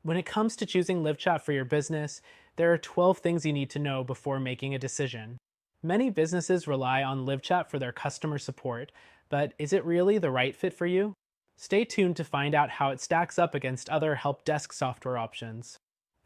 When it comes to choosing LiveChat for your business, there are 12 things you need to know before making a decision. Many businesses rely on LiveChat for their customer support, but is it really the right fit for you? Stay tuned to find out how it stacks up against other help desk software options.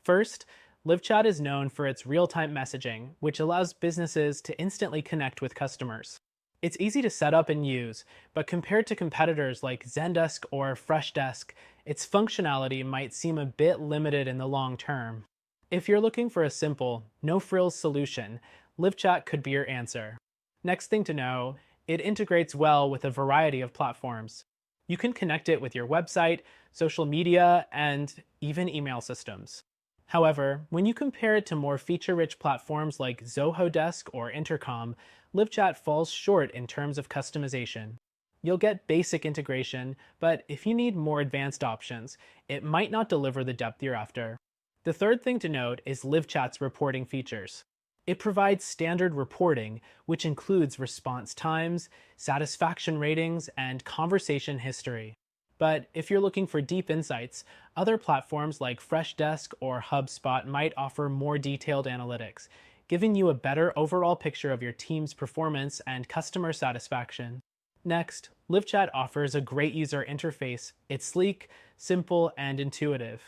First, LiveChat is known for its real time messaging, which allows businesses to instantly connect with customers. It's easy to set up and use, but compared to competitors like Zendesk or Freshdesk, its functionality might seem a bit limited in the long term. If you're looking for a simple, no frills solution, LiveChat could be your answer. Next thing to know, it integrates well with a variety of platforms. You can connect it with your website, social media, and even email systems. However, when you compare it to more feature-rich platforms like Zoho Desk or Intercom, LiveChat falls short in terms of customization. You'll get basic integration, but if you need more advanced options, it might not deliver the depth you're after. The third thing to note is LiveChat's reporting features. It provides standard reporting, which includes response times, satisfaction ratings, and conversation history. But if you're looking for deep insights, other platforms like Freshdesk or HubSpot might offer more detailed analytics, giving you a better overall picture of your team's performance and customer satisfaction. Next, LiveChat offers a great user interface. It's sleek, simple, and intuitive.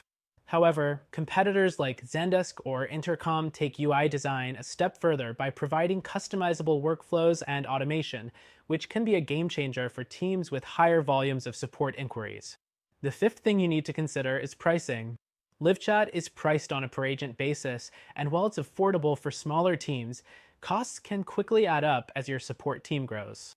However, competitors like Zendesk or Intercom take UI design a step further by providing customizable workflows and automation, which can be a game changer for teams with higher volumes of support inquiries. The fifth thing you need to consider is pricing. LiveChat is priced on a per agent basis, and while it's affordable for smaller teams, costs can quickly add up as your support team grows.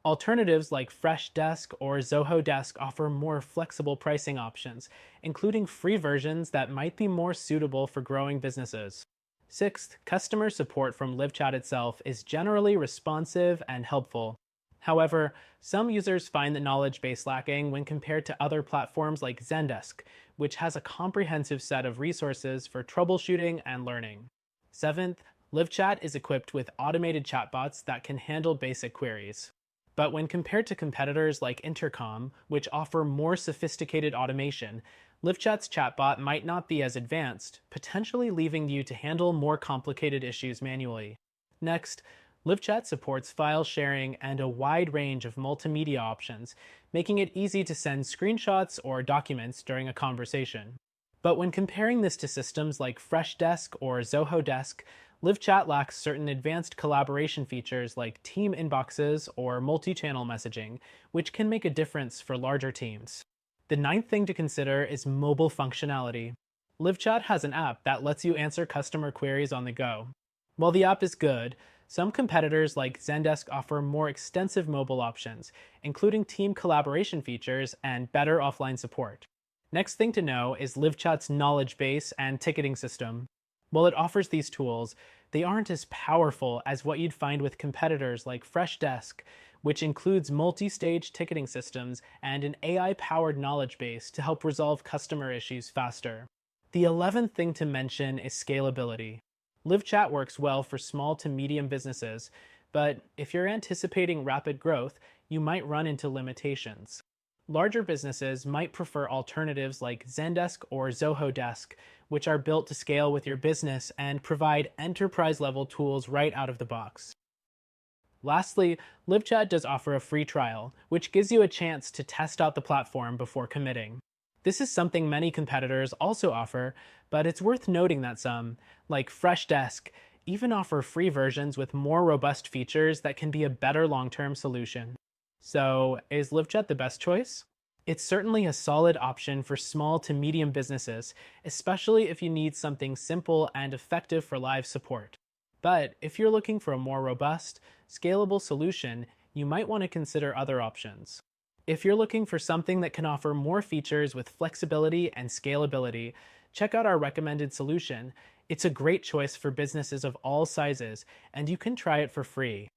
Alternatives like Freshdesk or Zoho Desk offer more flexible pricing options, including free versions that might be more suitable for growing businesses. Sixth, customer support from LiveChat itself is generally responsive and helpful. However, some users find the knowledge base lacking when compared to other platforms like Zendesk, which has a comprehensive set of resources for troubleshooting and learning. Seventh, LiveChat is equipped with automated chatbots that can handle basic queries. But when compared to competitors like Intercom, which offer more sophisticated automation, LiveChat's chatbot might not be as advanced, potentially leaving you to handle more complicated issues manually. Next, LiveChat supports file sharing and a wide range of multimedia options, making it easy to send screenshots or documents during a conversation. But when comparing this to systems like Freshdesk or Zoho Desk, LiveChat lacks certain advanced collaboration features like team inboxes or multi-channel messaging, which can make a difference for larger teams. The ninth thing to consider is mobile functionality. LiveChat has an app that lets you answer customer queries on the go. While the app is good, some competitors like Zendesk offer more extensive mobile options, including team collaboration features and better offline support. Next thing to know is LiveChat's knowledge base and ticketing system. While it offers these tools, they aren't as powerful as what you'd find with competitors like Freshdesk, which includes multi-stage ticketing systems and an AI-powered knowledge base to help resolve customer issues faster. The 11th thing to mention is scalability. LiveChat works well for small to medium businesses, but if you're anticipating rapid growth, you might run into limitations. Larger businesses might prefer alternatives like Zendesk or Zoho Desk, which are built to scale with your business and provide enterprise-level tools right out of the box. Lastly, LiveChat does offer a free trial, which gives you a chance to test out the platform before committing. This is something many competitors also offer, but it's worth noting that some, like Freshdesk, even offer free versions with more robust features that can be a better long-term solution. So, is LiveChat the best choice? It's certainly a solid option for small to medium businesses, especially if you need something simple and effective for live support. But if you're looking for a more robust, scalable solution, you might want to consider other options. If you're looking for something that can offer more features with flexibility and scalability, check out our recommended solution. It's a great choice for businesses of all sizes, and you can try it for free.